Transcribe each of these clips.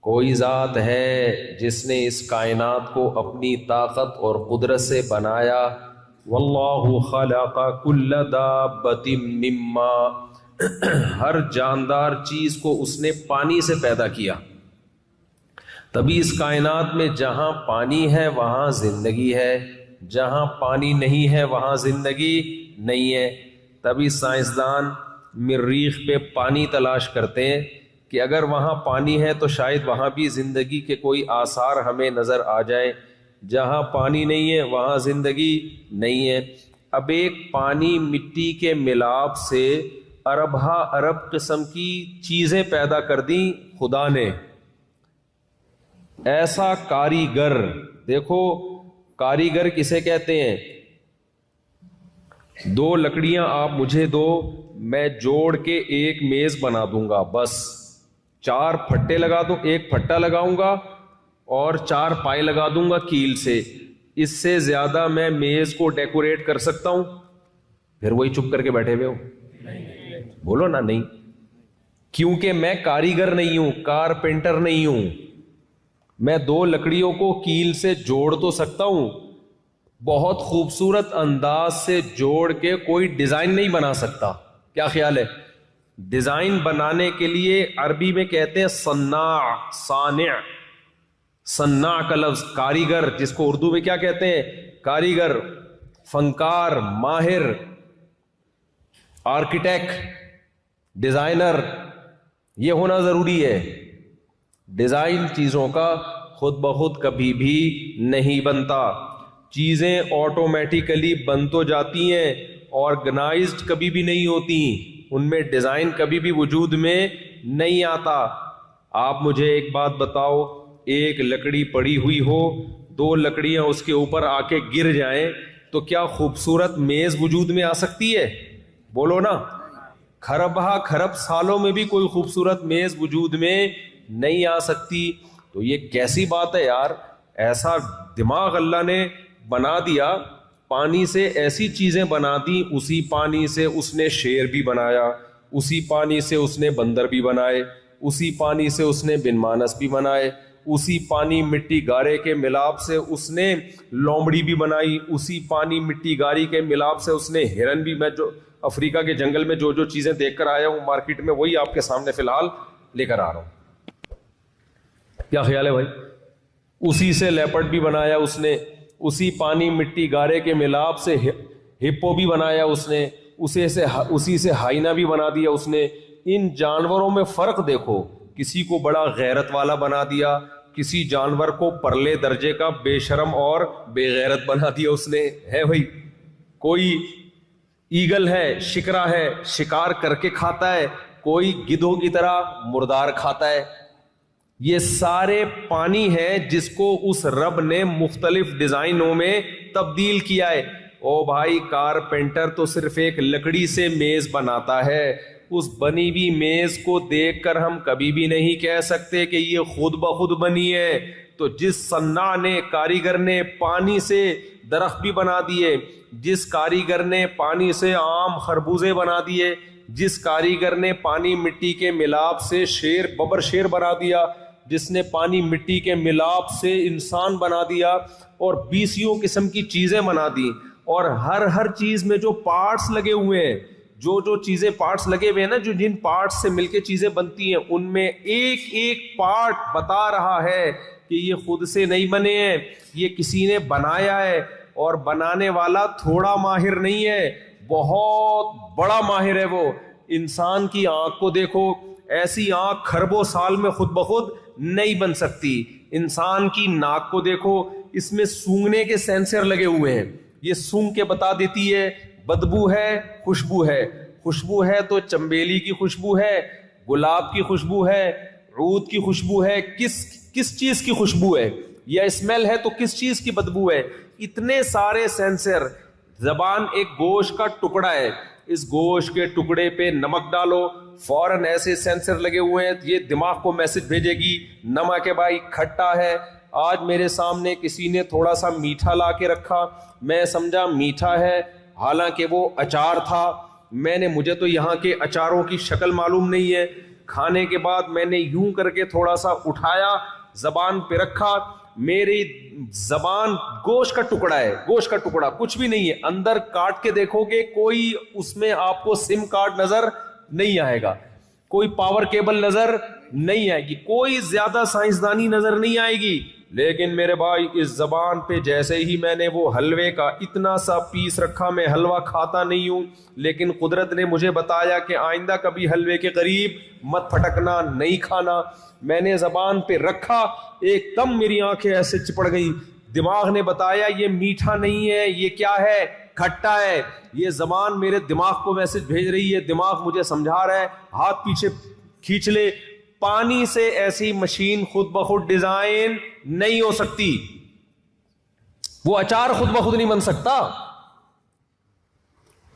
کوئی ذات ہے جس نے اس کائنات کو اپنی طاقت اور قدرت سے بنایا. واللہ خلق کل دابۃ مما، ہر جاندار چیز کو اس نے پانی سے پیدا کیا. تبھی اس کائنات میں جہاں پانی ہے وہاں زندگی ہے، جہاں پانی نہیں ہے وہاں زندگی نہیں ہے. تبھی سائنسدان مریخ پہ پانی تلاش کرتے ہیں کہ اگر وہاں پانی ہے تو شاید وہاں بھی زندگی کے کوئی آثار ہمیں نظر آ جائیں. جہاں پانی نہیں ہے وہاں زندگی نہیں ہے. اب ایک پانی مٹی کے ملاپ سے اربہ ارب قسم کی چیزیں پیدا کر دیں خدا نے. ایسا کاریگر، دیکھو کاریگر کسے کہتے ہیں؟ دو لکڑیاں آپ مجھے دو، میں جوڑ کے ایک میز بنا دوں گا. بس چار پھٹے لگا دوں، ایک پھٹا لگاؤں گا اور چار پائے لگا دوں گا کیل سے. اس سے زیادہ میں میز کو ڈیکوریٹ کر سکتا ہوں؟ پھر وہی چپ کر کے بیٹھے ہوئے ہو، بولو نا نہیں. کیونکہ میں کاریگر نہیں ہوں، کارپینٹر نہیں ہوں. میں دو لکڑیوں کو کیل سے جوڑ تو سکتا ہوں، بہت خوبصورت انداز سے جوڑ کے کوئی ڈیزائن نہیں بنا سکتا. کیا خیال ہے؟ ڈیزائن بنانے کے لیے عربی میں کہتے ہیں صناع، صانع. صناع کا لفظ کاریگر، جس کو اردو میں کیا کہتے ہیں؟ کاریگر، فنکار، ماہر، آرکیٹیکٹ، ڈیزائنر، یہ ہونا ضروری ہے. ڈیزائن چیزوں کا خود بخود کبھی بھی نہیں بنتا. چیزیں آٹومیٹیکلی بن تو جاتی ہیں، آرگنائزڈ کبھی بھی نہیں ہوتی، ان میں ڈیزائن کبھی بھی وجود میں نہیں آتا. آپ مجھے ایک بات بتاؤ، ایک لکڑی پڑی ہوئی ہو، دو لکڑیاں اس کے اوپر آ کے گر جائیں تو کیا خوبصورت میز وجود میں آ سکتی ہے؟ بولو نا. کھربہ کھرب سالوں میں بھی کوئی خوبصورت میز وجود میں نہیں آ سکتی. تو یہ کیسی بات ہے یار؟ ایسا دماغ اللہ نے بنا دیا، پانی سے ایسی چیزیں بنا دی. اسی پانی سے اس نے شیر بھی بنایا، اسی پانی سے اس نے بندر بھی بنائے، اسی پانی سے اس نے بن مانس بھی بنائے، اسی پانی مٹی گارے کے ملاپ سے اس نے لومڑی بھی بنائی، اسی پانی مٹی گاری کے ملاپ سے اس نے ہرن بھی. میں جو افریقہ کے جنگل میں جو چیزیں دیکھ کر آیا ہوں مارکیٹ میں، وہی آپ کے سامنے فی الحال لے کر آ رہا ہوں. کیا خیال ہے بھائی؟ اسی سے لیپرڈ بھی بنایا اس نے، اسی پانی مٹی گارے کے ملاپ سے ہپو بھی بنایا اس نے، اسی سے ہائینا بھی بنا دیا اس نے. ان جانوروں میں فرق دیکھو، کسی کو بڑا غیرت والا بنا دیا، کسی جانور کو پرلے درجے کا بے شرم اور بے غیرت بنا دیا اس نے. ہے بھائی، کوئی ایگل ہے، شکرا ہے، شکار کر کے کھاتا ہے، کوئی گدھوں کی طرح مردار کھاتا ہے. یہ سارے پانی ہیں جس کو اس رب نے مختلف ڈیزائنوں میں تبدیل کیا ہے. او بھائی، کارپینٹر تو صرف ایک لکڑی سے میز بناتا ہے. اس بنی ہوئی میز کو دیکھ کر ہم کبھی بھی نہیں کہہ سکتے کہ یہ خود بخود بنی ہے. تو جس صناع نے، کاریگر نے پانی سے درخت بھی بنا دیے، جس کاریگر نے پانی سے آم خربوزے بنا دیے، جس کاریگر نے پانی مٹی کے ملاپ سے شیر ببر شیر بنا دیا، جس نے پانی مٹی کے ملاپ سے انسان بنا دیا اور 20 قسم کی چیزیں بنا دی. اور ہر چیز میں جو پارٹس لگے ہوئے ہیں، جو چیزیں پارٹس لگے ہوئے ہیں نا، جو جن پارٹس سے مل کے چیزیں بنتی ہیں، ان میں ایک ایک پارٹ بتا رہا ہے کہ یہ خود سے نہیں بنے ہیں، یہ کسی نے بنایا ہے. اور بنانے والا تھوڑا ماہر نہیں ہے، بہت بڑا ماہر ہے وہ. انسان کی آنکھ کو دیکھو، ایسی آنکھ کھربوں سال میں خود بخود نہیں بن سکتی. انسان کی ناک کو دیکھو، اس میں سونگنے کے سینسر لگے ہوئے ہیں، یہ سونگ کے بتا دیتی ہے بدبو ہے، خوشبو ہے. خوشبو ہے تو چنبیلی کی خوشبو ہے، گلاب کی خوشبو ہے، عود کی خوشبو ہے، کس چیز کی خوشبو ہے، یا اسمیل ہے تو کس چیز کی بدبو ہے. اتنے سارے سینسر. زبان ایک گوشت کا ٹکڑا ہے، اس گوشت کے ٹکڑے پہ نمک ڈالو، فوراً ایسے سینسر لگے ہوئے ہیں، یہ دماغ کو میسج بھیجے گی نمک ہے بھائی، کھٹا ہے. آج میرے سامنے کسی نے تھوڑا سا میٹھا لا کے رکھا، میں سمجھا میٹھا ہے، حالانکہ وہ اچار تھا. مجھے تو یہاں کے اچاروں کی شکل معلوم نہیں ہے. کھانے کے بعد میں نے یوں کر کے تھوڑا سا اٹھایا, زبان پہ رکھا, میری زبان گوشت کا ٹکڑا ہے, گوشت کا ٹکڑا, کچھ بھی نہیں ہے. اندر کاٹ کے دیکھو گے کوئی اس میں آپ کو سم کارڈ نظر نہیں آئے گا, کوئی پاور کیبل نظر نہیں آئے گی, کوئی زیادہ سائنسدانی نظر نہیں آئے گی. لیکن میرے بھائی اس زبان پہ جیسے ہی میں نے وہ حلوے کا اتنا سا پیس رکھا, میں حلوہ کھاتا نہیں ہوں, لیکن قدرت نے مجھے بتایا کہ آئندہ کبھی حلوے کے قریب مت پھٹکنا, نہیں کھانا. میں نے زبان پہ رکھا, ایک دم میری آنکھیں ایسے چپڑ گئی. دماغ نے بتایا یہ میٹھا نہیں ہے, یہ کیا ہے, کھٹا ہے. یہ زبان میرے دماغ کو میسج بھیج رہی ہے, دماغ مجھے سمجھا رہا ہے ہاتھ پیچھے کھینچ لے. پانی سے ایسی مشین خود بخود ڈیزائن نہیں ہو سکتی, وہ اچار خود بخود نہیں بن سکتا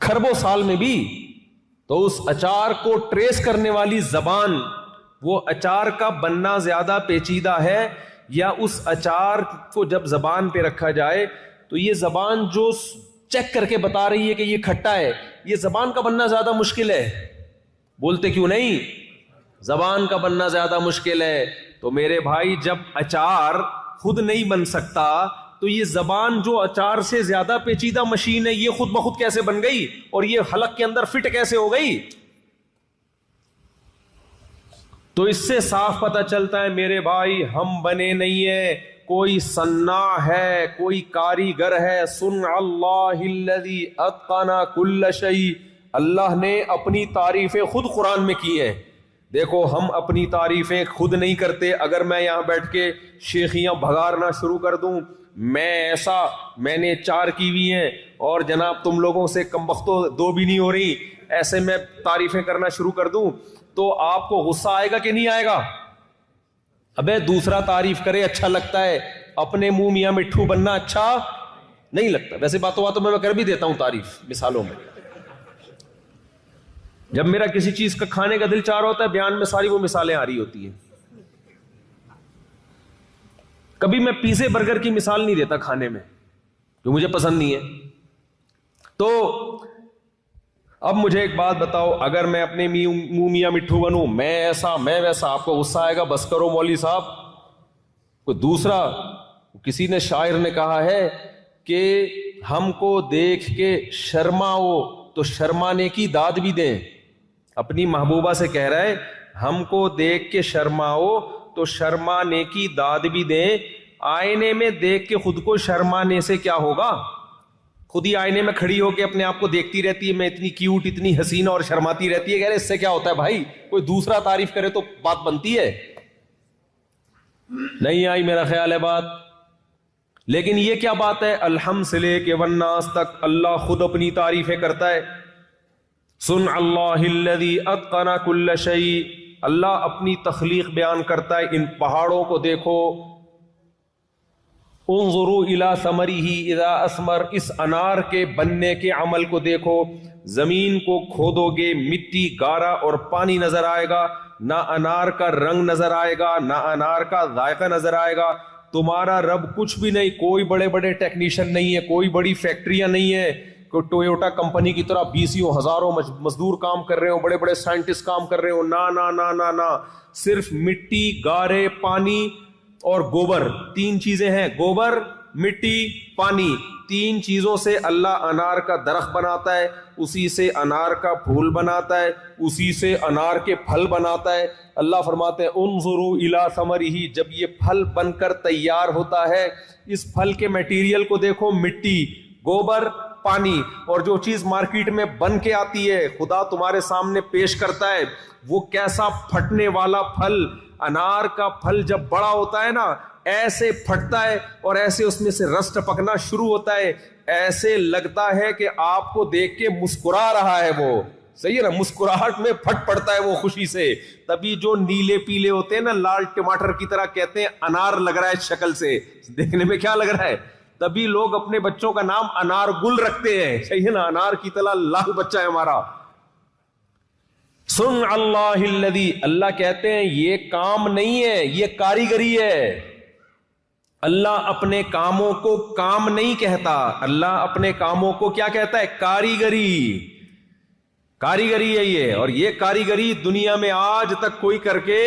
کھربوں سال میں بھی. تو اس اچار کو ٹریس کرنے والی زبان, وہ اچار کا بننا زیادہ پیچیدہ ہے یا اس اچار کو جب زبان پہ رکھا جائے تو یہ زبان جو چیک کر کے بتا رہی ہے کہ یہ کھٹا ہے, یہ زبان کا بننا زیادہ مشکل ہے. بولتے کیوں نہیں, زبان کا بننا زیادہ مشکل ہے. تو میرے بھائی جب اچار خود نہیں بن سکتا تو یہ زبان جو اچار سے زیادہ پیچیدہ مشین ہے, یہ خود بخود کیسے بن گئی اور یہ حلق کے اندر فٹ کیسے ہو گئی؟ تو اس سے صاف پتہ چلتا ہے میرے بھائی ہم بنے نہیں ہیں, کوئی صناع ہے, کوئی کاریگر ہے. صنع اللہ الذی اتقن کل شیء, اللہ نے اپنی تعریفیں خود قرآن میں کی ہیں. دیکھو ہم اپنی تعریفیں خود نہیں کرتے. اگر میں یہاں بیٹھ کے شیخیاں بھگارنا شروع کر دوں, میں ایسا, میں نے 4 کی ہوئی ہیں اور جناب تم لوگوں سے کم بختوں 2 بھی نہیں ہو رہی, ایسے میں تعریفیں کرنا شروع کر دوں تو آپ کو غصہ آئے گا کہ نہیں آئے گا؟ ابے دوسرا تعریف کرے اچھا لگتا ہے, اپنے منہ میاں مٹھو بننا اچھا نہیں لگتا. ویسے باتوں باتوں میں کر بھی دیتا ہوں تعریف مثالوں میں. جب میرا کسی چیز کا کھانے کا دل چاہ رہا ہوتا ہے, بیان میں ساری وہ مثالیں آ رہی ہوتی ہیں. کبھی میں پیزے برگر کی مثال نہیں دیتا کھانے میں, جو مجھے پسند نہیں ہے. تو اب مجھے ایک بات بتاؤ, اگر میں اپنے منہ میاں مٹھو بنوں, میں ایسا میں ویسا, آپ کو غصہ آئے گا؟ بس کرو مولوی صاحب. کوئی دوسرا, کسی نے شاعر نے کہا ہے کہ ہم کو دیکھ کے شرماؤ تو شرمانے کی داد بھی دیں. اپنی محبوبہ سے کہہ رہا ہے ہم کو دیکھ کے شرماؤ تو شرمانے کی داد بھی دیں. آئینے میں دیکھ کے خود کو شرمانے سے کیا ہوگا؟ خود ہی آئینے میں کھڑی ہو کے اپنے آپ کو دیکھتی رہتی ہے, میں اتنی کیوٹ, اتنی حسینہ, اور شرماتی رہتی ہے. کہہ رہے اس سے کیا ہوتا ہے بھائی, کوئی دوسرا تعریف کرے تو بات بنتی ہے. نہیں آئی میرا خیال ہے بات. لیکن یہ کیا بات ہے, الحمد سے لے کے والناس تک اللہ خود اپنی تعریفیں کرتا ہے. صنع اللہ الذی اتقن کل شیء, اللہ اپنی تخلیق بیان کرتا ہے. ان پہاڑوں کو دیکھو, انظروا الی ثمرہ اذا اثمر, اس انار کے بننے کے عمل کو دیکھو. زمین کو کھودو گے, مٹی, گارا اور پانی نظر آئے گا, نہ انار کا رنگ نظر آئے گا, نہ انار کا ذائقہ نظر آئے گا. تمہارا رب کچھ بھی نہیں, کوئی بڑے بڑے ٹیکنیشین نہیں ہے, کوئی بڑی فیکٹریاں نہیں ہے, کوئی ٹویوٹا کمپنی کی طرح 20 ہزاروں مزدور کام کر رہے ہو, بڑے بڑے سائنٹسٹ کام کر رہے ہو. نا نا نا نا نا, صرف مٹی, گارے, پانی اور گوبر, 3 چیزیں ہیں. گوبر, مٹی, پانی, 3 چیزوں سے اللہ انار کا درخت بناتا ہے, اسی سے انار کا پھول بناتا ہے, اسی سے انار کے پھل بناتا ہے. اللہ فرماتے ہیں انظروا الی ثمرہ, جب یہ پھل بن کر تیار ہوتا ہے, اس پھل کے میٹیریل کو دیکھو, مٹی, گوبر, پانی, اور جو چیز مارکیٹ میں بن کے آتی ہے خدا تمہارے سامنے پیش کرتا ہے, وہ کیسا پھٹنے والا پھل. انار کا پھل جب بڑا ہوتا ہے نا, ایسے پھٹتا ہے اور ایسے اس میں سے رس ٹپکنا شروع ہوتا ہے, ایسے لگتا ہے کہ آپ کو دیکھ کے مسکرا رہا ہے وہ. صحیح ہے نا, مسکراہٹ میں پھٹ پڑتا ہے وہ خوشی سے. تبھی جو نیلے پیلے ہوتے ہیں نا, لال ٹماٹر کی طرح, کہتے ہیں انار لگ رہا ہے شکل سے, دیکھنے میں کیا لگ رہا ہے, تبھی لوگ اپنے بچوں کا نام انار گل رکھتے ہیں. صحیح ہے نا, انار کی طرح لال بچہ ہے ہمارا. صنع اللہ الذی, اللہ کہتے ہیں یہ کام نہیں ہے, یہ کاریگری ہے. اللہ اپنے کاموں کو کام نہیں کہتا, اللہ اپنے کاموں کو کیا کہتا ہے, کاریگری. کاریگری ہے یہ, اور یہ کاریگری دنیا میں آج تک کوئی کر کے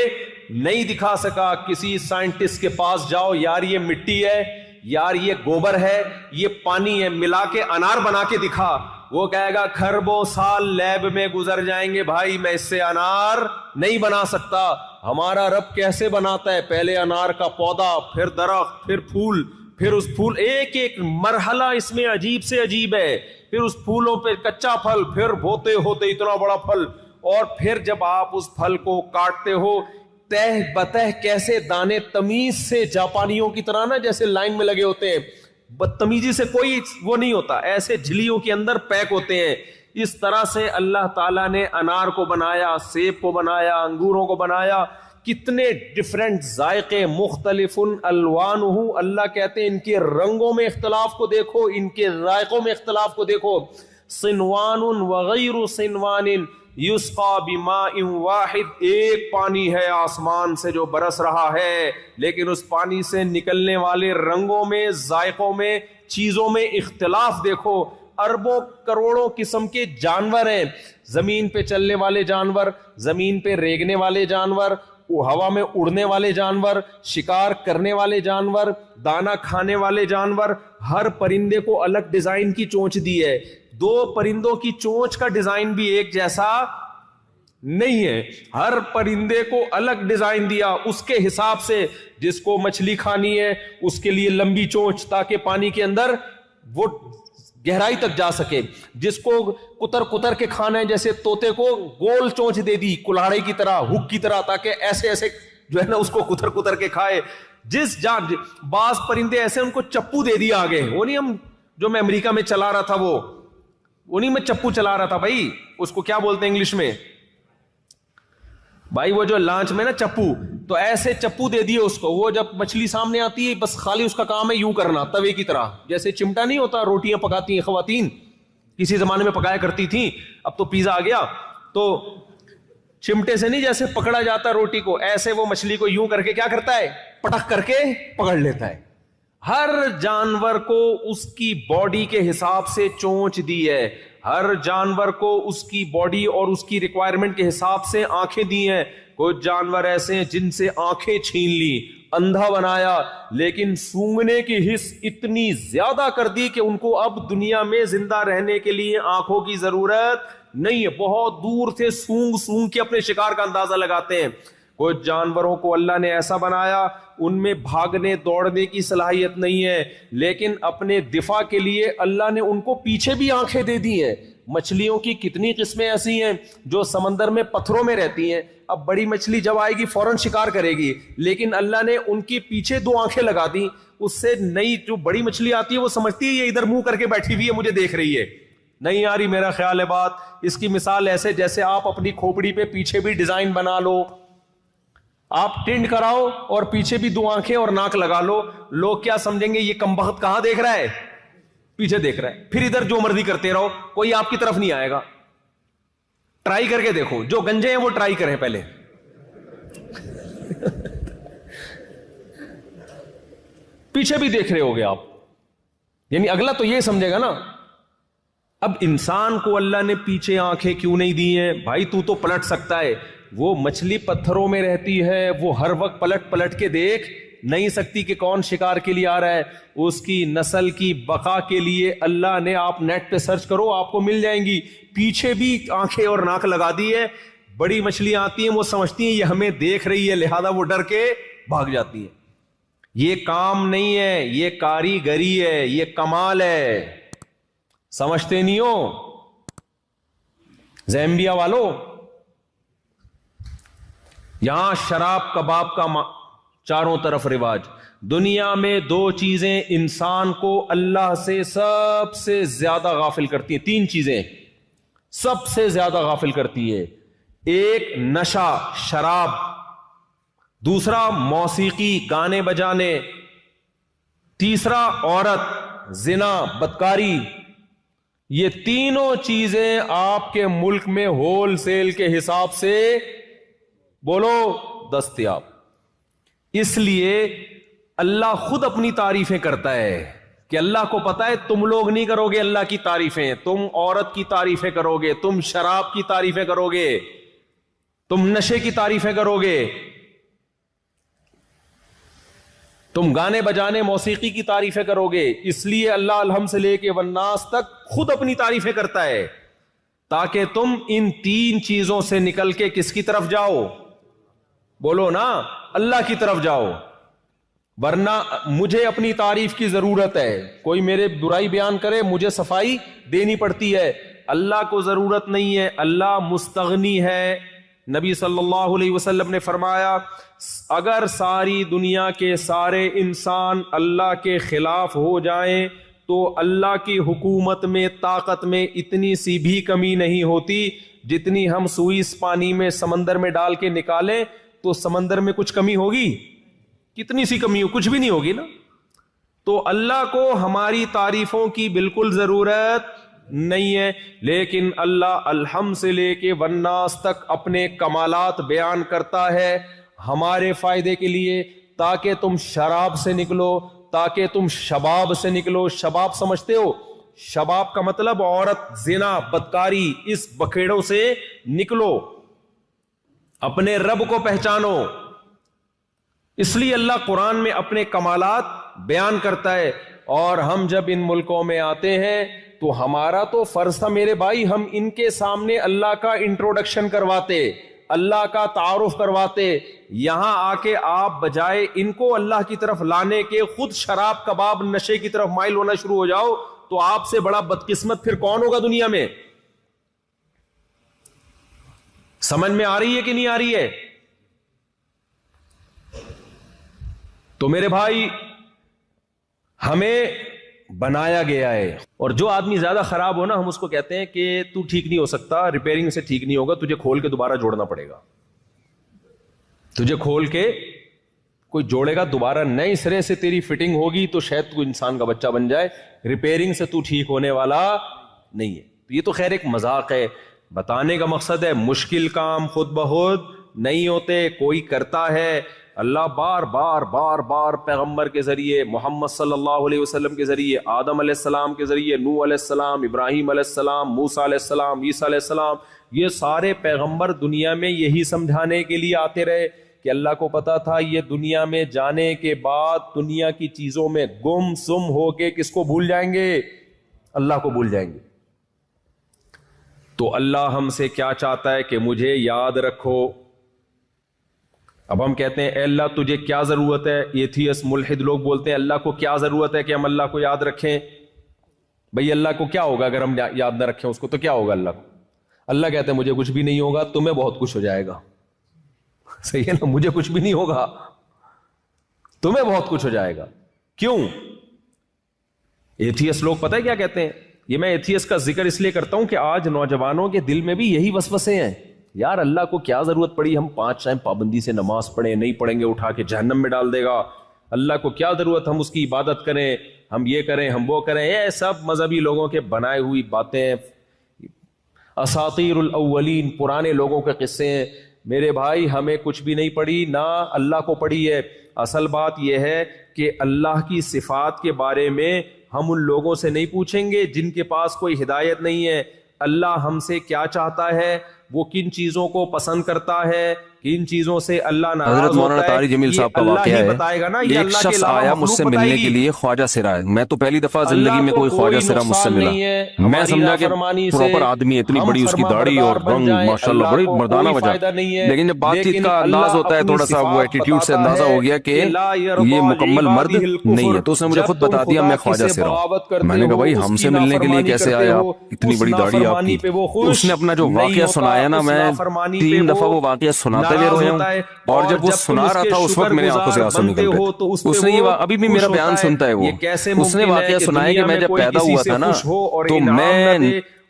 نہیں دکھا سکا. کسی سائنٹسٹ کے پاس جاؤ, یار یہ مٹی ہے, یار یہ گوبر ہے, یہ پانی ہے, ملا کے انار بنا کے دکھا, وہ کہے گا کھربوں سال لیب میں گزر جائیں گے بھائی, میں اس سے انار نہیں بنا سکتا. ہمارا رب کیسے بناتا ہے؟ پہلے انار کا پودا, پھر درخت, پھر پھول, پھر اس پھول, ایک ایک مرحلہ اس میں عجیب سے عجیب ہے. پھر اس پھولوں پہ کچا پھل, پھر ہوتے ہوتے اتنا بڑا پھل, اور پھر جب آپ اس پھل کو کاٹتے ہو تہ بتہ کیسے دانے تمیز سے, جاپانیوں کی طرح نا جیسے لائن میں لگے ہوتے ہیں, بدتمیزی سے کوئی وہ نہیں ہوتا, ایسے جھلیوں کے اندر پیک ہوتے ہیں. اس طرح سے اللہ تعالیٰ نے انار کو بنایا, سیب کو بنایا, انگوروں کو بنایا, کتنے ڈفرنٹ ذائقے, مختلف الوانہ. اللہ کہتے ہیں ان کے رنگوں میں اختلاف کو دیکھو, ان کے ذائقوں میں اختلاف کو دیکھو. صنوان وغیر صنوان یسقا بماء واحد, ایک پانی ہے آسمان سے جو برس رہا ہے, لیکن اس پانی سے نکلنے والے رنگوں میں, ذائقوں میں, چیزوں میں اختلاف دیکھو. اربوں کروڑوں قسم کے جانور ہیں, زمین پہ چلنے والے جانور, زمین پہ ریگنے والے جانور, ہوا میں اڑنے والے جانور, شکار کرنے والے جانور, دانا کھانے والے جانور. ہر پرندے کو الگ ڈیزائن کی چونچ دی ہے. دو پرندوں کی چونچ کا ڈیزائن بھی ایک جیسا نہیں ہے, ہر پرندے کو الگ ڈیزائن دیا اس کے حساب سے. جس کو مچھلی کھانی ہے اس کے لیے لمبی چونچ تاکہ پانی کے اندر وہ گہرائی تک جا سکے. جس کو کتر کتر کے کھانا ہے جیسے طوطے کو گول چونچ دے دی کلاڑے کی طرح, ہک کی طرح, تاکہ ایسے ایسے جو ہے نا اس کو کتر کتر کے کھائے. بعض پرندے ایسے ان کو چپو دے دیا آگے, وہ نہیں ہم جو میں امریکہ میں چلا رہا تھا وہ نہیں میں چپو چلا رہا تھا بھائی, اس کو کیا بولتے ہیں انگلش میں بھائی, وہ جو لانچ میں نا چپو, تو ایسے چپو دے دیے اس کو. وہ جب مچھلی سامنے آتی ہے بس خالی اس کا کام ہے یوں کرنا توے کی طرح, جیسے چمٹا نہیں ہوتا روٹیاں پکاتی ہیں خواتین, کسی زمانے میں پکایا کرتی تھیں, اب تو پیزا آ گیا, تو چمٹے سے نہیں جیسے پکڑا جاتا روٹی کو, ایسے وہ مچھلی کو یوں کر کے کیا کرتا ہے, پٹک کر کے پکڑ لیتا ہے. ہر جانور کو اس کی باڈی کے حساب سے چونچ دی ہے, ہر جانور کو اس کی باڈی اور اس کی ریکوائرمنٹ کے حساب سے آنکھیں دی ہیں. کچھ جانور ایسے ہیں جن سے آنکھیں چھین لی, اندھا بنایا, لیکن سونگنے کی حس اتنی زیادہ کر دی کہ ان کو اب دنیا میں زندہ رہنے کے لیے آنکھوں کی ضرورت نہیں ہے, بہت دور سے سونگ سونگ کے اپنے شکار کا اندازہ لگاتے ہیں. کچھ جانوروں کو اللہ نے ایسا بنایا ان میں بھاگنے دوڑنے کی صلاحیت نہیں ہے, لیکن اپنے دفاع کے لیے اللہ نے ان کو پیچھے بھی آنکھیں دے دی ہیں. مچھلیوں کی کتنی قسمیں ایسی ہیں جو سمندر میں پتھروں میں رہتی ہیں, اب بڑی مچھلی جب آئے گی فوراً شکار کرے گی, لیکن اللہ نے ان کی پیچھے دو آنکھیں لگا دی, اس سے نئی جو بڑی مچھلی آتی ہے وہ سمجھتی ہے یہ ادھر منہ کر کے بیٹھی ہوئی ہے مجھے دیکھ رہی ہے. نہیں آ رہی میرا خیال ہے بات. اس کی مثال ایسے جیسے آپ اپنی کھوپڑی پہ پیچھے بھی ڈیزائن بنا لو, آپ ٹنڈ کراؤ اور پیچھے بھی دو آنکھیں اور ناک لگا لو, لوگ کیا سمجھیں گے یہ کمبخت کہاں دیکھ رہا ہے, پیچھے دیکھ رہا ہے. پھر ادھر جو مرضی کرتے رہو, کوئی آپ کی طرف نہیں آئے گا. ٹرائی کر کے دیکھو, جو گنجے ہیں وہ ٹرائی کریں پہلے. پیچھے بھی دیکھ رہے ہوگے آپ, یعنی اگلا تو یہ سمجھے گا نا. اب انسان کو اللہ نے پیچھے آنکھیں کیوں نہیں دی ہیں بھائی, تو پلٹ سکتا ہے. وہ مچھلی پتھروں میں رہتی ہے, وہ ہر وقت پلٹ پلٹ کے دیکھ نہیں سکتی کہ کون شکار کے لیے آ رہا ہے. اس کی نسل کی بقا کے لیے اللہ نے, آپ نیٹ پہ سرچ کرو آپ کو مل جائیں گی, پیچھے بھی آنکھیں اور ناک لگا دی ہے. بڑی مچھلیاں آتی ہیں وہ سمجھتی ہیں یہ ہمیں دیکھ رہی ہے, لہذا وہ ڈر کے بھاگ جاتی ہیں. یہ کام نہیں ہے, یہ کاریگری ہے, یہ کمال ہے. سمجھتے نہیں ہو زیمبیا والو, یہاں شراب کباب کا چاروں طرف رواج. دنیا میں دو چیزیں انسان کو اللہ سے سب سے زیادہ غافل کرتی ہیں, تین چیزیں سب سے زیادہ غافل کرتی ہے. ایک نشہ شراب, دوسرا موسیقی گانے بجانے, تیسرا عورت زنا بدکاری. یہ تینوں چیزیں آپ کے ملک میں ہول سیل کے حساب سے بولو دستیاب. اس لیے اللہ خود اپنی تعریفیں کرتا ہے. کہ اللہ کو پتا ہے تم لوگ نہیں کرو گے اللہ کی تعریفیں, تم عورت کی تعریفیں کرو گے, تم شراب کی تعریفیں کرو گے, تم نشے کی تعریفیں کرو گے, تم گانے بجانے موسیقی کی تعریفیں کرو گے. اس لیے اللہ الحمد سے لے کے والناس تک خود اپنی تعریفیں کرتا ہے تاکہ تم ان تین چیزوں سے نکل کے کس کی طرف جاؤ؟ بولو نا, اللہ کی طرف جاؤ. ورنہ مجھے اپنی تعریف کی ضرورت ہے, کوئی میرے برائی بیان کرے مجھے صفائی دینی پڑتی ہے. اللہ کو ضرورت نہیں ہے, اللہ مستغنی ہے. نبی صلی اللہ علیہ وسلم نے فرمایا اگر ساری دنیا کے سارے انسان اللہ کے خلاف ہو جائیں تو اللہ کی حکومت میں طاقت میں اتنی سی بھی کمی نہیں ہوتی جتنی ہم سوئی اس پانی میں سمندر میں ڈال کے نکالیں تو سمندر میں کچھ کمی ہوگی؟ کتنی سی کمی ہو, کچھ بھی نہیں ہوگی نا. تو اللہ کو ہماری تعریفوں کی بالکل ضرورت نہیں ہے, لیکن اللہ الحمد سے لے کے والناس تک اپنے کمالات بیان کرتا ہے ہمارے فائدے کے لیے, تاکہ تم شراب سے نکلو, تاکہ تم شباب سے نکلو. شباب سمجھتے ہو؟ شباب کا مطلب عورت, زنا, بدکاری, اس بکھیڑوں سے نکلو, اپنے رب کو پہچانو. اس لیے اللہ قرآن میں اپنے کمالات بیان کرتا ہے. اور ہم جب ان ملکوں میں آتے ہیں تو ہمارا تو فرض تھا میرے بھائی, ہم ان کے سامنے اللہ کا انٹروڈکشن کرواتے, اللہ کا تعارف کرواتے. یہاں آ کے آپ بجائے ان کو اللہ کی طرف لانے کے خود شراب کباب نشے کی طرف مائل ہونا شروع ہو جاؤ تو آپ سے بڑا بدقسمت پھر کون ہوگا دنیا میں؟ سمجھ میں آ رہی ہے کہ نہیں آ رہی ہے؟ تو میرے بھائی ہمیں بنایا گیا ہے, اور جو آدمی زیادہ خراب ہو نا ہم اس کو کہتے ہیں کہ تو ٹھیک نہیں ہو سکتا, ریپیئرنگ سے ٹھیک نہیں ہوگا, تجھے کھول کے دوبارہ جوڑنا پڑے گا. تجھے کھول کے کوئی جوڑے گا دوبارہ, نئے سرے سے تیری فٹنگ ہوگی تو شاید تو انسان کا بچہ بن جائے. ریپیئرنگ سے تو ٹھیک ہونے والا نہیں ہے. یہ تو خیر ایک مذاق ہے, بتانے کا مقصد ہے مشکل کام خود بخود نہیں ہوتے, کوئی کرتا ہے. اللہ بار بار بار بار پیغمبر کے ذریعے, محمد صلی اللہ علیہ وسلم کے ذریعے, آدم علیہ السلام کے ذریعے, نوح علیہ السلام, ابراہیم علیہ السلام, موسیٰ علیہ السلام, عیسیٰ علیہ السلام, یہ سارے پیغمبر دنیا میں یہی سمجھانے کے لیے آتے رہے کہ اللہ کو پتا تھا یہ دنیا میں جانے کے بعد دنیا کی چیزوں میں گم سم ہو کے کس کو بھول جائیں گے؟ اللہ کو بھول جائیں گے. تو اللہ ہم سے کیا چاہتا ہے کہ مجھے یاد رکھو. اب ہم کہتے ہیں اے اللہ تجھے کیا ضرورت ہے؟ ایتھیس ملحد لوگ بولتے ہیں اللہ کو کیا ضرورت ہے کہ ہم اللہ کو یاد رکھیں؟ بھئی اللہ کو کیا ہوگا اگر ہم یاد نہ رکھیں اس کو, تو کیا ہوگا اللہ کو؟ اللہ کہتے ہیں مجھے کچھ بھی نہیں ہوگا, تمہیں بہت کچھ ہو جائے گا. صحیح ہے نا, مجھے کچھ بھی نہیں ہوگا, تمہیں بہت کچھ ہو جائے گا. کیوں؟ ایتھیس لوگ پتہ ہے کیا کہتے ہیں؟ یہ میں ایتھیس کا ذکر اس لیے کرتا ہوں کہ آج نوجوانوں کے دل میں بھی یہی وسوسے ہیں. یار اللہ کو کیا ضرورت پڑی, ہم 5 ٹائم پابندی سے نماز پڑھیں, نہیں پڑھیں گے اٹھا کے جہنم میں ڈال دے گا. اللہ کو کیا ضرورت ہم اس کی عبادت کریں, ہم یہ کریں ہم وہ کریں. یہ سب مذہبی لوگوں کے بنائے ہوئی باتیں, اساطیر الاولین, پرانے لوگوں کے قصے ہیں. میرے بھائی ہمیں کچھ بھی نہیں پڑی, نہ اللہ کو پڑی ہے. اصل بات یہ ہے کہ اللہ کی صفات کے بارے میں ہم ان لوگوں سے نہیں پوچھیں گے جن کے پاس کوئی ہدایت نہیں ہے. اللہ ہم سے کیا چاہتا ہے, وہ کن چیزوں کو پسند کرتا ہے, کن چیزوں سے اللہ ناراض ہوتا ہے, طارق جمیل صاحب کا واقعہ ہے. ایک شخص آیا مجھ سے ملنے کے لیے خواجہ سرا. میں تو پہلی دفعہ زندگی میں کوئی خواجہ سرا مجھ سے ملا. میں سمجھا کہ پراپر آدمی, اتنی بڑی اس کی داڑھی اور رنگ ماشاءاللہ بڑی مردانہ وجہ. لیکن جب بات چیت کا انداز ہوتا ہے تھوڑا سا وہ ایٹیٹیوڈ سے اندازہ ہو گیا کہ یہ مکمل مرد نہیں ہے. تو اس نے مجھے خود بتا دیا میں خواجہ سرا ہوں. میں نے کہا بھائی ہم سے ملنے کے لیے کیسے آئے آپ, اتنی بڑی داڑھی آپ کی. اس نے اپنا جو واقعہ سنایا نا, میں 3 دفعہ وہ واقعہ سناتے ہوئے رویا ہوں, اور جب وہ سنا رہا تھا اس وقت میرے آنکھوں سے آنسو نکل رہے تھے. اس نے یہ ابھی بھی میرا بیان سنتا ہے, وہ اس نے واقعہ سنایا کہ میں جب پیدا ہوا تھا نا تو میں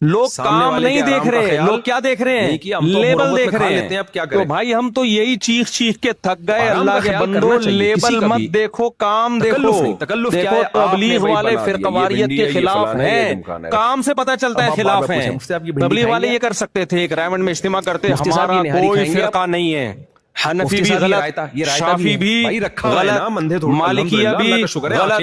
لوگ کام نہیں دیکھ رہے, لوگ کیا دیکھ رہے ہیں, لیبل دیکھ رہے ہیں. تو بھائی ہم تو یہی چیخ چیخ کے تھک گئے, اللہ کے بندو لیبل مت دیکھو, کام دیکھو. دیکھو تبلیغ والے فرقواریت کے خلاف ہیں, کام سے پتہ چلتا ہے خلاف ہیں. تبلیغ والے یہ کر سکتے تھے, ایک رائمنڈ میں اجتماع کرتے, ہمارا کوئی فرقہ نہیں ہے, حنفی بھی غلط, شافی بھی غلط, مالکیہ بھی غلط,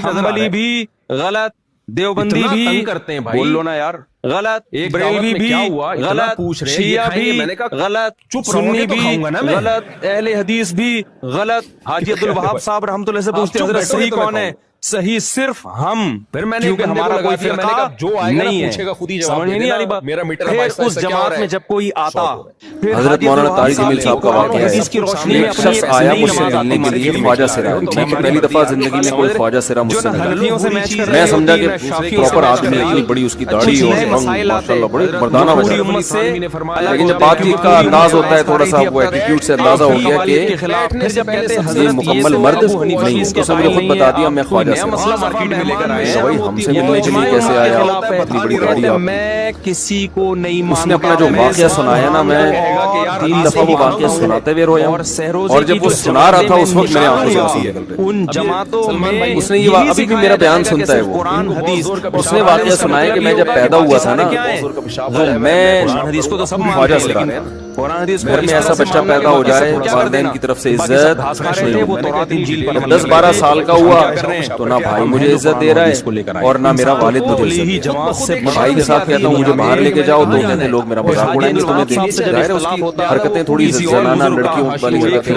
حنبلی بھی غلط, دیوبندی بھی کرتے ہیں, بول لو نا یار, غلط, بریلوی بھی غلط, شیعہ بھی غلط, سنی بھی غلط, اہل حدیث بھی غلط. حاجی عبدالوہاب صاحب رحمۃ اللہ سے پوچھتے ہیں حضرت صحیح کون ہے؟ صحیح صرف ہم, کیونکہ ہمارا کوئی فرقہ نہیں ہے. سمجھ میں نہیں آ رہی بات. پھر اس جماعت میں جب کوئی آتا, حضرت مولانا طارق جمیل صاحب کا واقعہ ہے. ایک شخص آیا مجھ سے ملنے کے لیے خواجہ سرا, پہلی دفعہ زندگی میں کوئی خواجہ سرا مجھ سے ملا. میں سمجھا کہ پراپر آدمی, اتنی بڑی اس کی داڑھی اور رنگ ماشاءاللہ بڑے مردانہ وجہ, لیکن جب بات چیت کا انداز ہوتا ہے تھوڑا سا وہ ایٹیٹیوڈ سے اندازہ ہو گیا کہ یہ مکمل مرد نہیں. اس نے مجھے خود بتا دیا میں خواجہ مسئلہ مارکیٹ میں لے کر آئے ہیں, ہم سے ملنے کے لیے کیسے آیا, اتنی بڑی داڑھی آپ, میں کسی کو نہیں مانتا. اس نے اپنا جو واقعہ سنایا نا, میں 3 دفعہ وہ واقعہ سناتے ہوئے رویا, اور جب وہ سنا رہا تھا اس وقت میرے آنکھوں سے آنسو نکل رہے. ان جماعتوں میں اس نے یہ ابھی بھی میرا بیان سنتا ہے, وہ قرآن حدیث, اس نے واقعہ سنایا کہ میں جب پیدا ہوا تھا نا, میں حدیث کو تو سب خواجہ سرا, گھر میں ایسا بچہ پیدا ہو جائے, والدین کی طرف سے عزت, 10-12 سال کا ہوا تو نہ بھائی مجھے عزت دے رہا ہے اور نہ میرا والد مجھے عزت. بھائی کے ساتھ کہتا ہوں مجھے باہر لے کے جاؤ تو کہتے ہیں لوگ میرا مذاق اڑائیں گے, تمہیں دیکھ ظاہر ہے اس کی حرکتیں تھوڑی زنانہ لڑکیوں والی حرکتیں,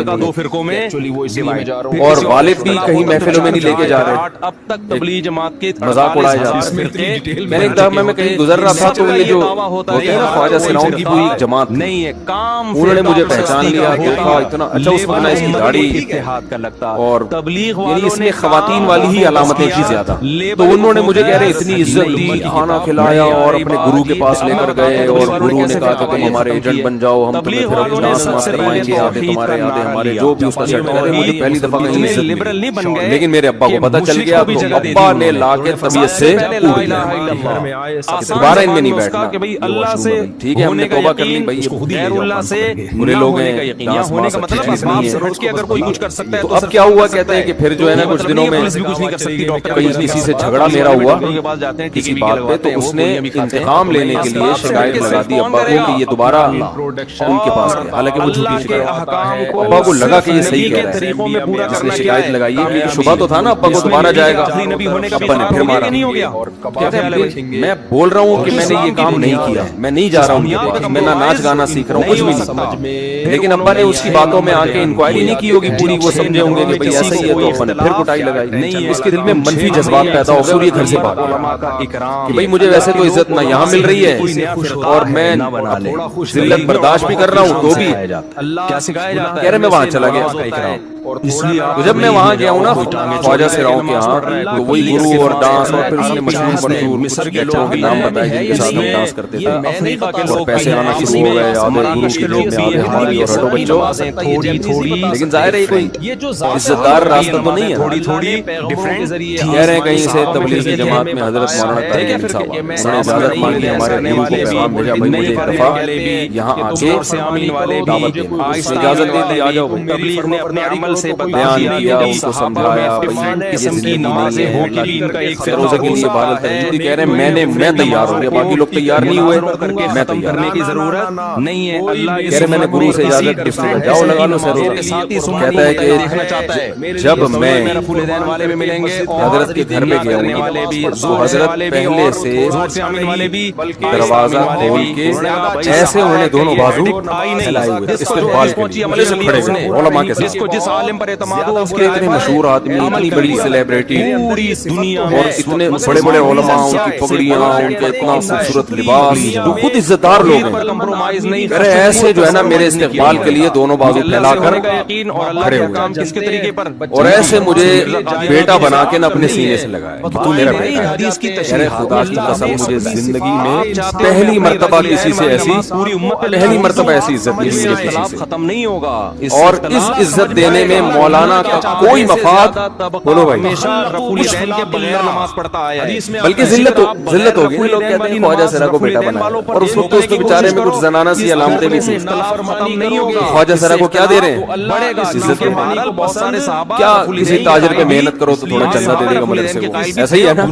اور والد بھی کہیں محفلوں میں نہیں لے کے جا رہے, اب تک تبلیغ جماعت کے مذاق اڑائے جا رہے. میں نے ایک دفعہ میں کہیں گزر رہا تھا تو یہ جو ہوتے ہیں نا خواجہ سراؤں کی کوئی جماعت نہیں ہے, کام انہوں نے مجھے پہچان لیا, دیکھا اتنا اچھا اس وقت اس کی داڑھی اتحاد کا لگتا, اور تبلیغ یعنی اس میں خواتین والی ہی علامتیں تھی زیادہ. تو انہوں نے مجھے کہہ رہے اتنی عزت دی, کھانا کھلایا اور اپنے گرو کے پاس لے کر گئے, اور گرو نے کہا کہ تم ہمارے ایجنٹ بن جاؤ, ہم تمہیں پھر ڈانس ماس کروائیں گے, آدھے تمہارے آدھے ہمارے, جو بھی اس کا سیٹ کر رہے. مجھے پہلی دفعہ کہیں عزت لبرل نہیں بن گئے, لیکن میرے ابا کو پتہ چل گیا تو ابا نے لا کے طبیعت سے دوبارہ ان میں نہیں بیٹھنا کہ بھائی اللہ سے ٹھیک ہے, ہم نے توبہ کر لی بھائی, غیر اللہ سے برے لوگ ہیں, ڈانس ہونے کا مطلب اسباب سے ہٹ کے اگر کوئی کچھ کر سکتا ہے تو اب کیا ہوا, کہتے ہیں کہ پھر جو ہے نا کچھ دنوں میں کہیں کسی سے جھگڑا میرا ہوا کسی بات پہ, تو اس نے انتقام لینے کے لیے شکایت لگا دی ابا کو کہ یہ دوبارہ ان کے پاس گیا, حالانکہ وہ جھوٹی شکایت. ابا کو لگا کہ یہ صحیح کہہ رہا ہے, جس نے شکایت لگائی ہے کیونکہ شبہ تو تھا نا ابا کو دوبارہ جائے گا, ابا نے پھر مارا. میں بول رہا ہوں کہ میں نے یہ کام نہیں کیا, میں نہیں جا رہا ہوں, میں نہ ناچ گانا سیکھ رہا ہوں, کچھ بھی نہیں, لیکن ابا نے اس کی باتوں میں آ کے انکوائری نہیں کی ہوگی پوری, وہ سمجھے ہوں گے کہ بھئی ایسا ہی ہے, تو ابا نے پھر کٹائی لگائی. اس کے دل میں منفی جذبات پیدا ہو گئے اور یہ گھر سے بھاگ گیا کہ بھئی مجھے ویسے تو عزت نہ یہاں مل رہی ہے اور میں ذلت برداشت بھی کر رہا ہوں, تو بھی کہہ رہے میں وہاں چلا گیا. تو جب میں وہاں گیا ہوں نا خواجہ سراؤں کے ہاں, تو وہی گرو اور ڈانس, اور پھر اس نے مشہور مصر کے لوگوں کے نام بتائے جن کے ساتھ ہم ڈانس کرتے تھے, اور پیسے آنا شروع ہو گئے, آدھے گرو کی جیب میں, آدھے ہماری, اور ہٹو بچوں. لیکن ظاہر ہے کوئی عزت دار راستہ تو نہیں ہے. کہہ رہے ہیں کہیں سے تبلیغ کی جماعت میں حضرت مولانا طارق جمیل صاحب انہوں نے اجازت مانگی, ہمارے گرو کو پیغام بھیجا بھائی مجھے ایک دفعہ یہاں آ کے دعوت دیں, اجازت دے دی, آ جاؤ. تبلیغ نے اپنے عمل سے بیان دیا, ان کو سمجھایا یہ زندگی نہیں ہے, اللہ کی فیروزہ کے لیے بہرحال تجدید کہہ رہے ہیں میں تیار ہوں گیا, باقی لوگ تیار نہیں ہوئے, میں تیار کرنے کی ضرورت نہیں ہے. اللہ کہہ رہے میں نے گرو سے اجازت کی, جاؤ لگا لو سیروزہ. کہتا ہے کہ جب میں حضرت کے گھر میں گیا ہوں تو حضرت پہلے سے دروازہ کھول کے ایسے انہوں نے دونوں بازو پھیلائے ہوئے استقبال کے لیے سے کھڑے ہوئے علماء کے ساتھ. جس عالم پر اعتماد ہو اس کے اتنے مشہور آدمی, اتنی بڑی سیلیبریٹی, پوری دنیا اور اتنے بڑے بڑے علماء, ان کی پگڑیاں, ان کے اتنا خوبصورت لباس, جو خود عزت دار لوگ ہیں, ارے ایسے جو ہے نا میرے استقبال کے لیے دونوں بازو پھیلا کر کھڑے ہوئے, اور ایسے مجھے بیٹا بنا کے نا اپنے سینے سے لگایا کہ تو میرا بیٹا ہے. ارے خدا کی قسم مجھے زندگی میں پہلی مرتبہ کسی سے ایسی, پہلی مرتبہ ایسی عزت نہیں ملی کسی سے, ختم نہیں ہوگا. اور اس عزت دینے میں مولانا کا کوئی مفاد، بولو بھائی، کے بغیر نماز پڑھتا آیا ہے، بلکہ ذلت ہوگی. لوگ کہتے ہیں خواجہ سرا کو بیٹا بنایا، اور اس وقت تو اس کے بیچارے میں کچھ زنانہ سی علامتیں بھی تھیں. خواجہ سرا کو کیا دے رہے ہیں؟ عزت. کیا کسی تاجر پہ محنت کرو تو تھوڑا چندہ دے دے گا ملک سے، وہ ایسا ہی ہے نا.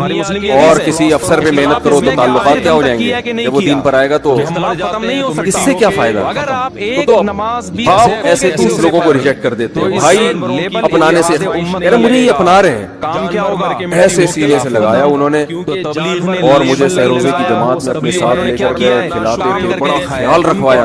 اور کسی افسر پہ محنت کرو تو تعلقات کیا ہو جائیں گے؟ جب وہ دین پر آئے گا تو اس سے کیا فائدہ؟ تو آپ ایسے چیز لوگوں کو ریجیکٹ کر دیتے ہیں. بھائی اپنانے سے مجھے یہ اپنا رہے ہیں، ایسے سینے سے لگایا انہوں نے، اور مجھے سہروزے کی جماعت میں اپنے ساتھ لے کر گئے، کھلاتے تھے، بڑا خیال رکھوایا.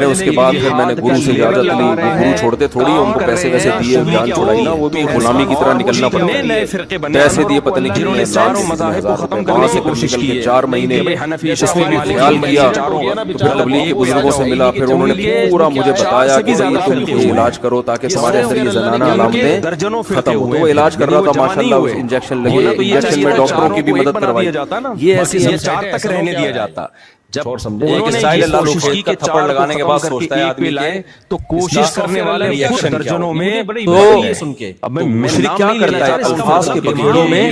اس کے بعد پھر میں نے گرو سے اجازت لی. گرو چھوڑتے تھوڑی، ان کو پیسے ویسے دیے، جان چھوڑائی نا، وہ بھی غلامی کی طرح نکلنا پڑتا ہے. پیسے دیے پتہ نہیں کتنے لاکھ وہاں سے کوشش کی. 4 مہینے اس میں بھی خیال کیا. پھر تبلیغ کے بزرگوں سے ملا، پھر انہوں نے پورا مجھے بتایا کہ تم کوئی علاج کرو تاکہ تمہارے اندر یہ زنانہ علامتیں ختم ہو. تو وہ علاج کر رہا تھا ماشاءاللہ، انجیکشن لگے، انجیکشن میں ڈاکٹروں کی بھی مدد کروائی. یہ ایسی 4 تک رہنے دیا جاتا. جب ایک اسٹائل اللہ کوشش کی، تھپڑ لگانے کے بعد سوچتا ہے آدمی لائے تو کوشش کرنے والے درجنوں میں. تو اب میں مشرک کیا کرتا ہے؟ الفاظ کے بکیڑوں میں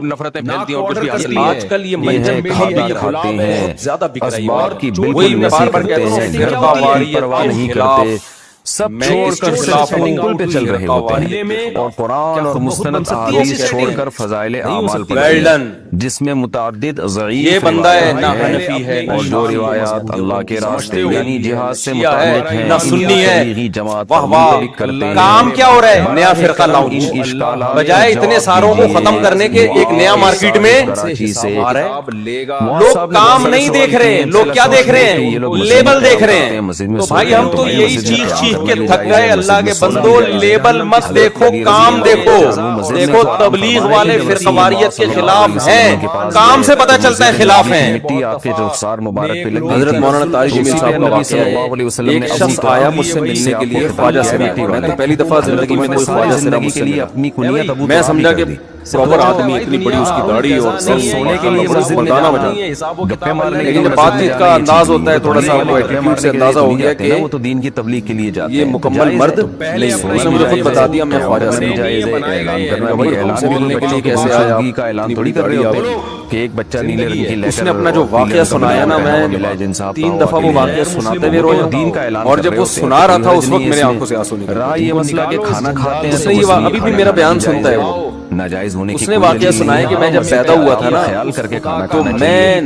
نفرتیں پھیلتی ہیں. اور آج کل یہ منجن کھاتے ہیں، زیادہ اسباب کی بالکل نفی کرتے ہیں، گھر کا واری پرواہ نہیں کرتے، سب چھوڑ کر بالکل پہ چل رہے ہوتے ہیں، اور قرآن اور مستند احادیث چھوڑ کر فضائل اعمال پر، جس میں متعدد ضعیف یہ بندہ ہے، نہ حنفی ہے، اور جو روایات اللہ کے راستے یعنی جہاد سے متعلق ہیں، نہ سنی ہے، جماعت منتخب کرتے ہیں. کام کیا ہو رہا ہے؟ نیا فرقہ لاؤنچ، بجائے اتنے ساروں کو ختم کرنے کے ایک نیا مارکیٹ میں لوگ کام نہیں دیکھ رہے. لوگ کیا دیکھ رہے ہیں؟ لیبل دیکھ رہے ہیں. تو بھائی ہم تو یہی چیز کے تھک گئے. اللہ کے بندو، لیبل مت دیکھو، کام دیکھو. دیکھو تبلیغ والے فرقہ واریت کے خلاف ہیں، کام سے پتہ چلتا ہے خلاف ہیں. حضرت مولانا طارق جمیل صاحب کا واقعہ ہے. ایک شخص آیا مجھ سے ملنے کے لیے خواجہ سے. میں تو پہلی دفعہ زندگی میں کوئی خواجہ سے ملا. میں سمجھا کہ پراپر آدمی، اتنی بڑی اس کی داڑھی اور سر سونے کے لیے مردانہ بجا. لیکن جب بات چیت کا انداز ہوتا ہے تھوڑا سا وہ ایٹیٹیوڈ سے اندازہ ہو گیا کہ وہ تو دین کی تبلیغ کے لیے جاتا ہے، یہ مکمل مرد نہیں. اس نے مجھے خود بتا دیا میں خواجہ سے اعلان کرنا. بھائی اعلان سے ملنے کے لیے کیسے آیا؟ کا اعلان تھوڑی کر رہے ہوتے کہ ایک بچہ نیلے رنگ کی. اس نے اپنا جو واقعہ سنایا نا، میں 3 دفعہ وہ واقعہ سناتے ہوئے رویا دین کا اعلان. اور جب وہ سنا رہا تھا اس وقت میرے آنکھوں سے آنسو نکل رہا. یہ مسئلہ کہ کھانا کھاتے ہیں، ابھی بھی میرا بیان سنتا ہے وہ. ناجائز ہونے کی اس نے واقعہ سنایا کہ میں جب پیدا ہوا تھا نا، خیال کر کے کھانا تو میں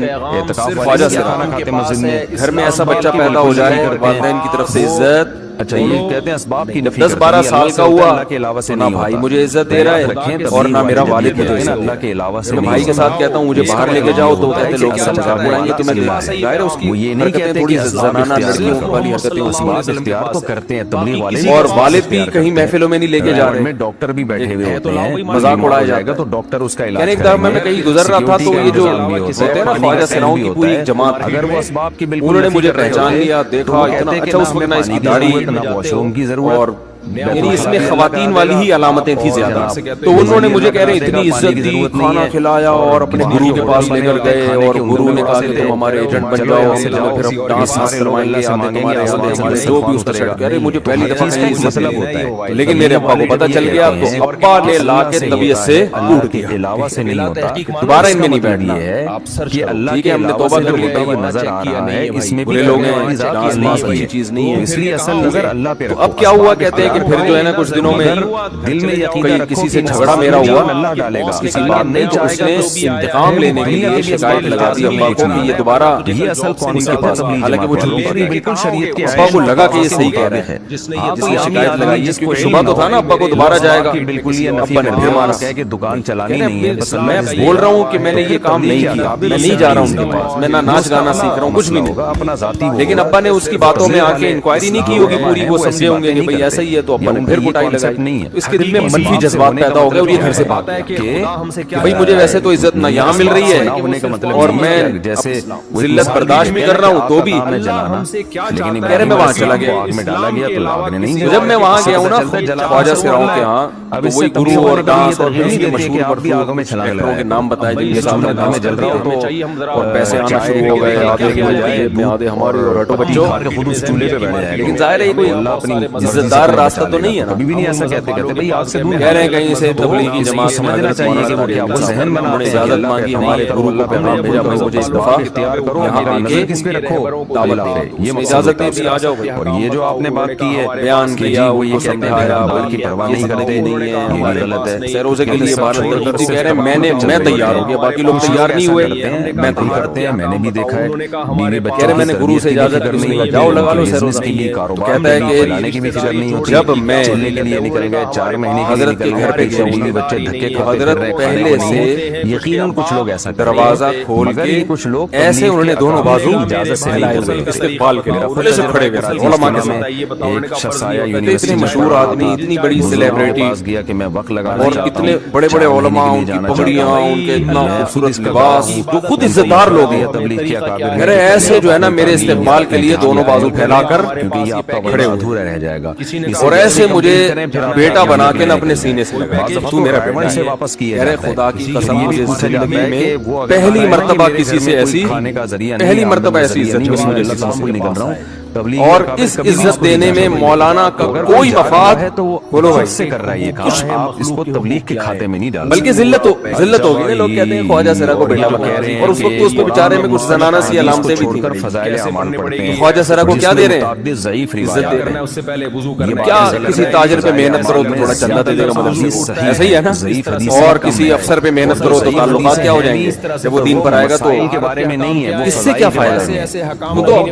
صرف خواجہ سے کھانا کھاتے مسجد میں. گھر میں ایسا بچہ پیدا ہو جائے، والدین کی طرف سے عزت. اچھا یہ کہتے ہیں اسباب کی نفی. 10-12 سال کا ہوا، اللہ کے علاوہ سے نہ بھائی مجھے عزت دے رہا ہے اور نہ میرا والد مجھے عزت. اللہ کے علاوہ سے بھائی کے ساتھ کہتا ہوں مجھے باہر لے کے جاؤ تو کہتے لوگ سب مذاق اڑائیں گے. تمہیں ظاہر ہے اس کی یہ نہیں کہتے تھوڑی زنانہ لڑکیوں والی حرکتیں اسباب اختیار تو کرتے ہیں تبلیغ والے، اور والد بھی کہیں محفلوں میں نہیں لے کے جا رہے. ڈاکٹر بھی بیٹھے ہوئے ہوتے ہیں، مذاق اڑایا جائے گا تو ڈاکٹر اس کا علاج. ایک دفعہ میں کہیں گزر رہا تھا تو یہ جو ہوتے ہیں نا خواجہ سراؤں کی پوری جماعت، اگر وہ اسباب کی بالکل انہوں نے مجھے پہچان لیا، دیکھا اتنا اچھا اس میں نہ اس کی داڑھی اور یعنی اس میں خواتین والی ہی علامتیں تھی زیادہ. تو انہوں نے مجھے کہہ رہے اتنی عزت دی، کھانا کھلایا اور اپنے گرو کے پاس لے کر گئے، اور گرو نے کہا کہ تم ہمارے ایجنٹ بن جاؤ، پھر ہم ڈانس کروائیں گے، تمہارے ہمارے جو بھی اس کا سیٹ. کہہ رہے مجھے پہلی دفعہ کا مسئلہ ہوتا ہے، لیکن میرے ابا کو پتہ چل گیا تو ابا نے لا کے طبیعت سے ٹوٹ کے علاوہ سے نہیں ہوتا، دوبارہ ان میں نہیں بیٹھنا ہے کہ اللہ کے ہم نے توبہ کر لی. یہ نظر آ رہا ہے اس میں برے لوگ ہیں، ڈانس ماس اچھی چیز نہیں ہے، اس لیے اصل نظر اللہ پہ. تو اب کیا ہوا کہتے ہیں کہ پھر جو ہے نا کچھ دنوں میں دل میں یقین کسی سے جھگڑا میرا ہوا، اللہ ڈالے گا کسی بات نہیں، تو اس نے انتقام لینے کے لیے شکایت لگا دی ابا کو کہ یہ دوبارہ یہ اصل کون کے پاس، حالانکہ وہ جھوٹی تھی بالکل شریعت کے. ابا کو لگا کہ یہ صحیح کہہ رہے ہیں، جس نے شکایت لگائی جس کو شبہ تو تھا نا ابا کو دوبارہ جائے گا، بالکل یہ ابا نے پھر مانا کہ دکان چلانی نہیں ہے. بس میں بول رہا ہوں کہ میں نے یہ کام نہیں کیا، میں نہیں جا رہا ہوں ان کے پاس، میں نہ ناچ گانا سیکھ رہا ہوں، کچھ بھی نہیں اپنا ذاتی. لیکن ابا نے اس کی باتوں میں آ کے انکوائری نہیں کی ہوگی پوری، وہ سمجھے ہوں گے کہ بھئی ایسا ہی ہے تو ابا نے پھر کٹائی لگائی نہیں ہے. اس کے دل میں منفی جذبات پیدا ہو گئے اور یہ گھر سے بات ہے کہ بھائی مجھے ویسے تو عزت نہ یہاں مل رہی ہے اور میں جیسے ذلت برداشت بھی کر رہا ہوں تو بھی لیکن کہہ رہے میں وہاں چلا گیا, آگ میں ڈالا گیا تو آگ نے نہیں. جب میں وہاں گیا ہوں نا خواجہ سراؤں کے ہاں, اب وہی گرو اور داس اور مشہور آگوں میں چھلانگ لگا کے نام بتائے جن کے سامنے گھر میں جل رہا ہو تو اور پیسے آنا شروع ہو گئے, آدھے ہمارے اور ہٹو بچوں خود اس چولہے پہ بیٹھ جائے. لیکن ظاہر ہے کوئی اللہ اپنی عزت دار راستہ تو نہیں ہے نا, کبھی بھی نہیں ایسا کہتے بھائی آگ سے دور کہہ رہے ہیں کہیں سے تبلیغی جماعت سمجھنا چاہیے کہ وہ کیا وہ ذہن بنا انہوں نے اجازت مانگی ہمارے گرو اللہ پہ نام بھیجا بھائی مجھے اس دفعہ اختیار کرو یہاں پہ نظر کس پہ رکھو دعوت دے, یہ اجازت ہے بھی آ جاؤ. اور یہ جو آپ نے بات کی ہے بیان کیا وہ یہ سمجھایا بلکہ پرواہ نہیں کرتے نہیں ہے, یہ غلط ہے. سیروزے کے لیے بات کہہ رہے ہیں میں تیار ہو گیا, باقی لوگ تیار نہیں ہوئے, میں تیار کرتے ہیں. میں نے بھی دیکھا ہے بیوی بچے میں نے گرو سے اجازت کرنی ہے جاؤ لگا لو سیروزے کے لیے کاروبار کہتا ہے کہ لانے کی بھی فکر نہیں ہوتی. جب میں چلنے کے لیے نکل گئے 4 مہینے حضرت کے گھر پہ بیوی بچے دھکے کھاتے حضرت پہلے سے یقیناً کچھ لوگ ایسا دروازہ کھول کے کچھ لوگ ایسے انہوں نے دونوں بازو اجازت سے ہلائے ہوئے استقبال کے لیے کھلے سے کھڑے ہوئے علماء کے ساتھ. ایک شخص آیا یونیورسٹی اتنے مشہور آدمی اتنی بڑی سیلیبریٹی گیا کہ میں وقت لگا اور اتنے بڑے بڑے علماء ان کی پگڑیاں ان کے اتنا خوبصورت لباس جو خود عزت دار لوگ ہیں تبلیغ کے اکابر میرے ایسے جو ہے نا میرے استقبال کے لیے دونوں بازو پھیلا کر کیونکہ یہ آپ کا کھڑے ادھورا رہ جائے گا اور ایسے مجھے بیٹا بنا کے نا اپنے سینے سے لگا تو میرا بیٹا سے واپس کیا ہے. خدا کی قسم مجھے زندگی میں پہلی مرتبہ کسی سے ایسی پہلی مرتبہ ایسی عزت مجھے نکل رہا ہوں. اور اس عزت دینے میں مولانا کا کوئی مفاد ہے تو بولو بھائی سے کر رہا ہے یہ کام, آپ اس کو تبلیغ کے کھاتے میں نہیں ڈال بلکہ ذلت ہوگی. لوگ کہتے ہیں خواجہ سرا کو بیٹا بنا رہے ہیں اور اس وقت اس میں بیچارے میں کچھ زنانہ سی علامتیں بھی تھیں. فضائل اعمال پڑھتے ہیں خواجہ سرا کو کیا دے رہے ہیں ضعیف عزت دے رہے ہیں. اس سے پہلے وضو کرنا کیا کسی تاجر پہ محنت کرو تو تھوڑا چندہ دے دے گا مدرسے کو, ایسا ہی ہے نا. اور کسی افسر پہ محنت کرو تو تعلقات کیا ہو جائیں گے جب وہ دین پر آئے گا تو کے بارے میں نہیں ہے اس سے کیا فائدہ ہے. وہ تو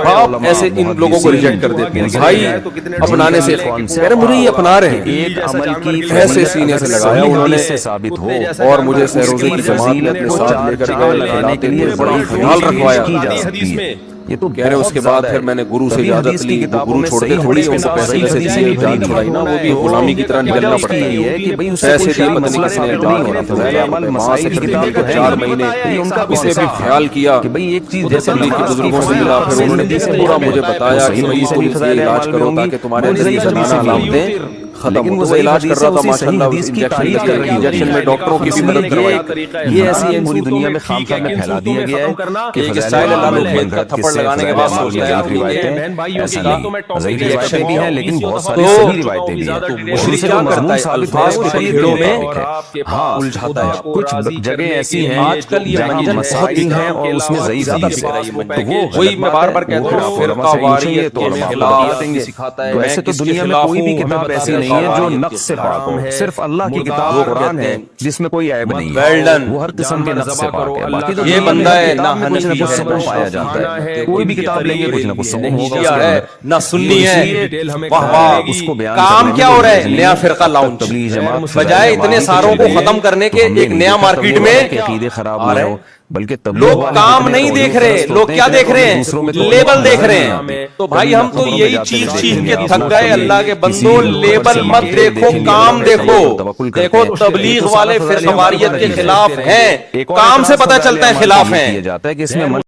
باپ ایسے ان لوگوں کو ریجیکٹ کر دیتے ہیں بھائی اپنانے سے مجھے یہ اپنا رہے ہیں. ایک عمل کی ایسے سینے سے لگایا انہوں نے سے ثابت ہو اور مجھے سیروزے کی جماعت میں اپنے ساتھ لے کر لگانے کے لیے بڑا خیال رکھوایا. یہ تو کہہ رہے اس کے بعد پھر میں نے گرو سے اجازت لی. گرو چھوڑ کے تھوڑی ان کو پیسے ویسے دیے جان چھڑائی نا وہ بھی غلامی کی طرح نکلنا پڑتا ہے کہ بھئی پیسے دیے پتہ نہیں کس نے نہیں ہونا فضائل اعمال وہاں سے پھر 4 مہینے اس نے بھی خیال کیا کہ بھئی ایک چیز جیسے اللہ کے بزرگوں سے ملا پھر انہوں نے پورا مجھے بتایا کہ بھئی تم اس کا علاج کرو تاکہ تمہارے اندر یہ زنانہ علامتیں ختم ہو. وہ علاج کر رہا تھا ماشاءاللہ انجیکشن میں ڈاکٹروں کی بھی مدد کروائی. یہ ایسی ہے پوری دنیا میں خام خام میں پھیلا دیا گیا ہے کہ اسٹائل اللہ نے کا تھپڑ لگانے کے بعد سوچتا ہے روایتیں ایسی نہیں ضعیف روایتیں بھی ہیں لیکن بہت ساری صحیح روایتیں بھی ہیں. مشرک کیا کرتا ہے الفاظ کو شریعتوں میں الجھاتا ہے. کچھ جگہیں ایسی ہیں آج کل یہ مسائل ہیں اور اس میں ضعیف حدیث ہے تو وہ وہی میں بار بار کہتا ہوں فرقہ واریت کے خلاف سکھاتا ہے. ویسے تو دنیا میں کوئی بھی کتاب ایسی نہیں ہے جو نقص سے پاک ہو. صرف اللہ کی کتاب قرآن ہے جس میں کوئی عیب نہیں ہے, وہ ہر قسم کے نقص سے پاک ہے. باقی تو یہ بندہ ہے نہ کچھ نہ کچھ سکون پایا جاتا ہے. کوئی بھی کتاب لیں گے کچھ نہ کچھ سکون ہوگا ہے نہ سنی ہے. واہ واہ اس کو بیان کام کیا ہو رہا ہے نیا فرقہ لاؤنچ تبلیغ جماعت بجائے اتنے ساروں کو ختم کرنے کے ایک نیا مارکیٹ میں عقیدے خراب ہو رہے ہو. بلکہ لوگ کام نہیں دیکھ رہے, لوگ کیا دیکھ رہے ہیں لیبل دیکھ رہے ہیں. تو بھائی ہم تو یہی چیخ کے تھک گئے اللہ کے بندو لیبل مت دیکھو کام دیکھو. دیکھو تبلیغ والے فرقہ واریت کے خلاف ہیں, کام سے پتہ چلتا ہے خلاف ہیں.